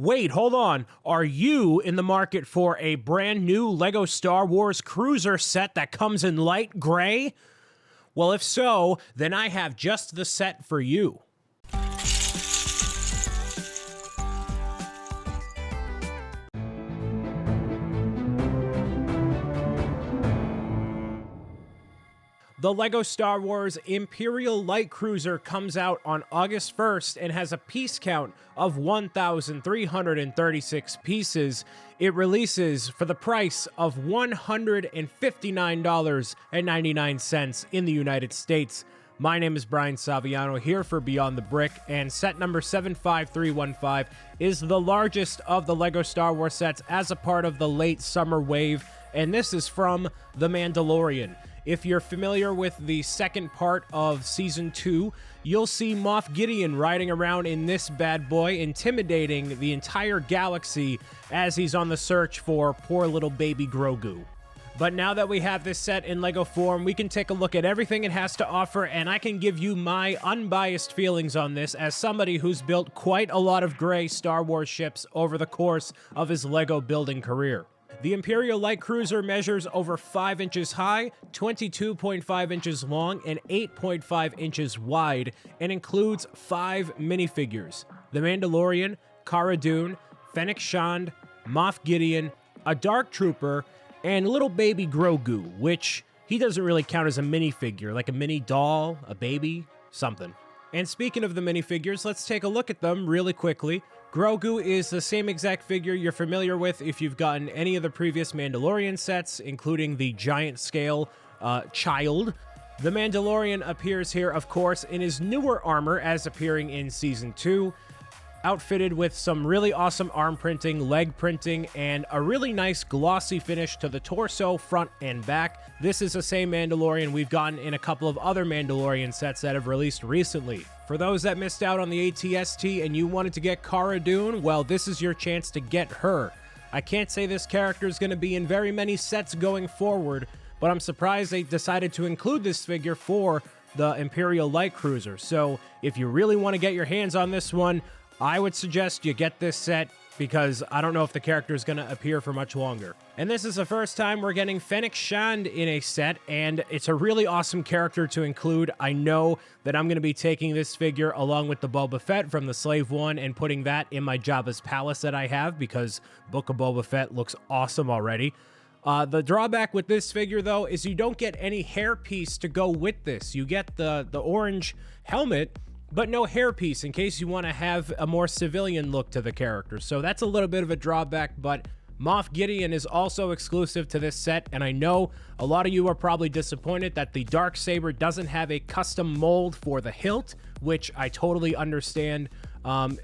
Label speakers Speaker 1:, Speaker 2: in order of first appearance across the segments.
Speaker 1: Wait, hold on. Are you in the market for a brand new LEGO Star Wars Cruiser set that comes in light gray? Well, if so, then I have just the set for you. The LEGO Star Wars Imperial Light Cruiser comes out on August 1st and has a piece count of 1,336 pieces. It releases for the price of $159.99 in the United States. My name is Brian Saviano here for Beyond the Brick, and set number 75315 is the largest of the LEGO Star Wars sets as a part of the late summer wave, and this is from The Mandalorian. If you're familiar with the second part of Season 2, you'll see Moff Gideon riding around in this bad boy, intimidating the entire galaxy as he's on the search for poor little baby Grogu. But now that we have this set in LEGO form, we can take a look at everything it has to offer, and I can give you my unbiased feelings on this as somebody who's built quite a lot of gray Star Wars ships over the course of his LEGO building career. The Imperial Light Cruiser measures over 5 inches high, 22.5 inches long, and 8.5 inches wide, and includes 5 minifigures: the Mandalorian, Cara Dune, Fennec Shand, Moff Gideon, a Dark Trooper, and little baby Grogu, which he doesn't really count as a minifigure, like a mini doll, a baby, something. And speaking of the minifigures, let's take a look at them really quickly. Grogu is the same exact figure you're familiar with if you've gotten any of the previous Mandalorian sets, including the giant scale child. The Mandalorian appears here, of course, in his newer armor as appearing in Season 2, outfitted with some really awesome arm printing, leg printing, and a really nice glossy finish to the torso, front, and back. This is the same Mandalorian we've gotten in a couple of other Mandalorian sets that have released recently. For those that missed out on the ATST and you wanted to get Cara Dune, well, this is your chance to get her. I can't say this character is going to be in very many sets going forward, but I'm surprised they decided to include this figure for the Imperial Light Cruiser. So if you really want to get your hands on this one, I would suggest you get this set because I don't know if the character is going to appear for much longer. And this is the first time we're getting Fennec Shand in a set, and it's a really awesome character to include. I know that I'm going to be taking this figure along with the Boba Fett from the Slave One and putting that in my Jabba's Palace that I have because Book of Boba Fett looks awesome already. The drawback with this figure, though, is you don't get any hairpiece to go with this. You get the orange helmet, but no hairpiece in case you want to have a more civilian look to the character. So that's a little bit of a drawback, but Moff Gideon is also exclusive to this set, and I know a lot of you are probably disappointed that the darksaber doesn't have a custom mold for the hilt, which I totally understand,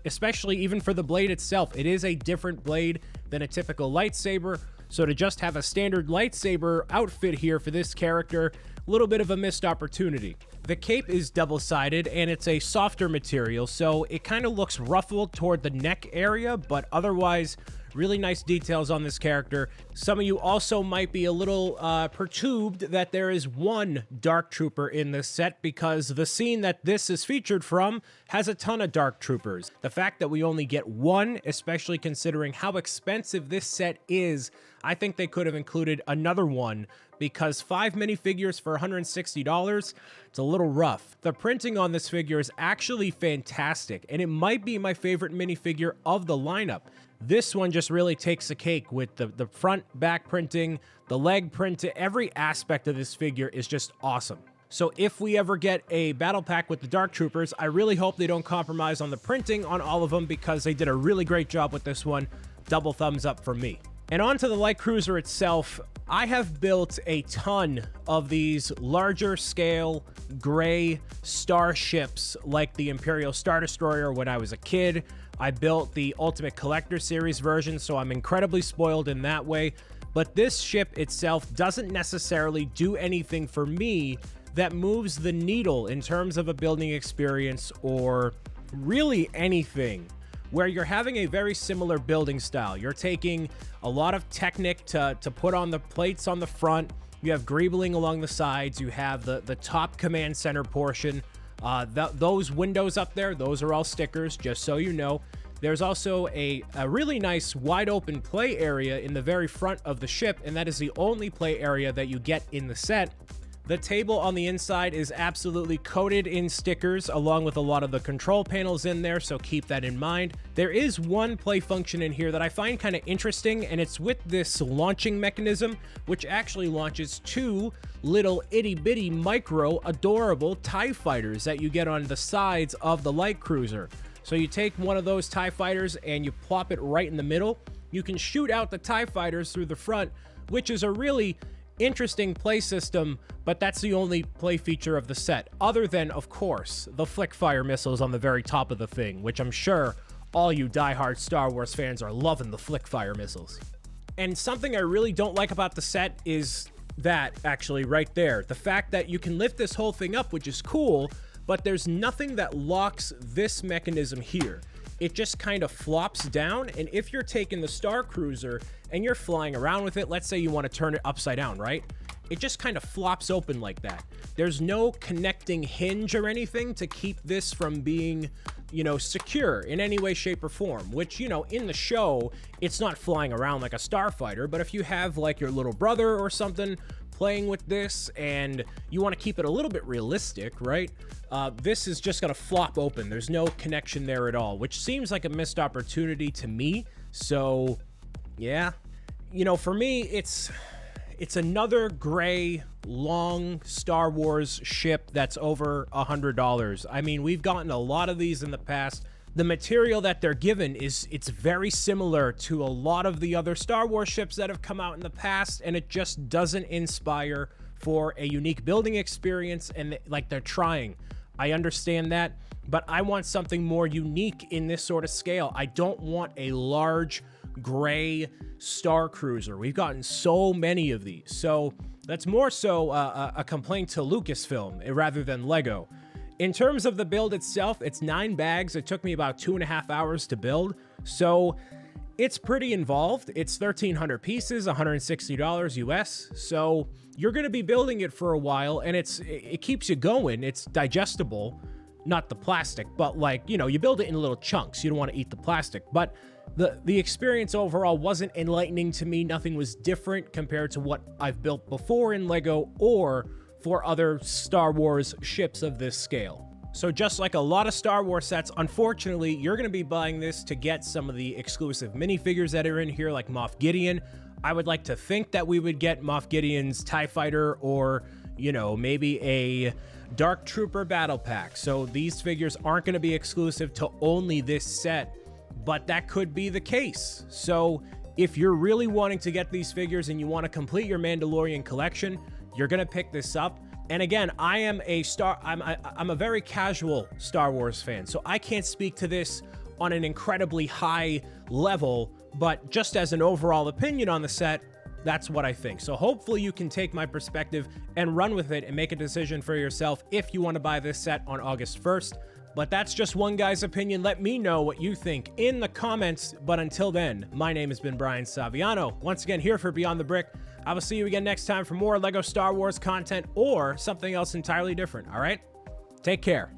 Speaker 1: especially even for the blade itself. It is a different blade than a typical lightsaber, so to just have a standard lightsaber outfit here for this character, a little bit of a missed opportunity. The cape is double-sided, and it's a softer material, so it kind of looks ruffled toward the neck area, but otherwise, really nice details on this character. Some of you also might be a little perturbed that there is one Dark Trooper in this set because the scene that this is featured from has a ton of Dark Troopers. The fact that we only get one, especially considering how expensive this set is, I think they could have included another one because 5 minifigures for $160, it's a little rough. The printing on this figure is actually fantastic, and it might be my favorite minifigure of the lineup. This one just really takes the cake with the front, back printing, the leg print. Every aspect of this figure is just awesome. So if we ever get a battle pack with the Dark Troopers, I really hope they don't compromise on the printing on all of them because they did a really great job with this one. Double thumbs up for me. And on to the Light Cruiser itself. I have built a ton of these larger scale gray starships like the Imperial Star Destroyer when I was a kid. I built the Ultimate Collector Series version, so I'm incredibly spoiled in that way. But this ship itself doesn't necessarily do anything for me that moves the needle in terms of a building experience or really anything. Where you're having a very similar building style. You're taking a lot of Technic to put on the plates on the front. You have greebling along the sides. You have the top command center portion. Those windows up there, those are all stickers, just so you know. There's also a really nice wide open play area in the very front of the ship, and that is the only play area that you get in the set. The table on the inside is absolutely coated in stickers, along with a lot of the control panels in there, so keep that in mind. There is one play function in here that I find kind of interesting, and it's with this launching mechanism, which actually launches 2 little itty-bitty micro adorable TIE fighters that you get on the sides of the Light Cruiser. So you take one of those TIE fighters and you plop it right in the middle. You can shoot out the TIE fighters through the front, which is a really interesting play system, but that's the only play feature of the set, other than, of course, the flick fire missiles on the very top of the thing, which I'm sure all you diehard Star Wars fans are loving the flick fire missiles. And something I really don't like about the set is that, actually, right there. The fact that you can lift this whole thing up, which is cool, but there's nothing that locks this mechanism here. It just kind of flops down, and if you're taking the Star Cruiser and you're flying around with it, let's say you want to turn it upside down, right? It just kind of flops open like that. There's no connecting hinge or anything to keep this from being, you know, secure in any way, shape, or form, which, you know, in the show, it's not flying around like a starfighter, but if you have like your little brother or something playing with this and you want to keep it a little bit realistic, right? This is just going to flop open. There's no connection there at all, which seems like a missed opportunity to me. So yeah, you know, for me, it's another gray, long Star Wars ship that's over $100. I mean, we've gotten a lot of these in the past. The material that they're given it's very similar to a lot of the other Star Wars ships that have come out in the past, and it just doesn't inspire for a unique building experience, and like they're trying. I understand that, but I want something more unique in this sort of scale. I don't want a large gray Star Cruiser. We've gotten so many of these. So that's more so a complaint to Lucasfilm rather than Lego. In terms of the build itself, it's 9 bags. It took me about 2.5 hours to build. So it's pretty involved. It's 1,300 pieces, $160 US. So you're going to be building it for a while, and it keeps you going. It's digestible, not the plastic, but like, you know, you build it in little chunks. You don't want to eat the plastic, but the experience overall wasn't enlightening to me. Nothing was different compared to what I've built before in Lego or for other Star Wars ships of this scale. So just like a lot of Star Wars sets, unfortunately, you're going to be buying this to get some of the exclusive minifigures that are in here, like Moff Gideon. I would like to think that we would get Moff Gideon's TIE Fighter or, you know, maybe a Dark Trooper battle pack. So these figures aren't going to be exclusive to only this set, but that could be the case. So if you're really wanting to get these figures and you want to complete your Mandalorian collection, you're going to pick this up. And again, I'm a very casual Star Wars fan, so I can't speak to this on an incredibly high level, but just as an overall opinion on the set, that's what I think. So hopefully you can take my perspective and run with it and make a decision for yourself if you want to buy this set on August 1st. But that's just one guy's opinion. Let me know what you think in the comments. But until then, my name has been Brian Saviano. Once again, here for Beyond the Brick. I will see you again next time for more LEGO Star Wars content or something else entirely different, all right? Take care.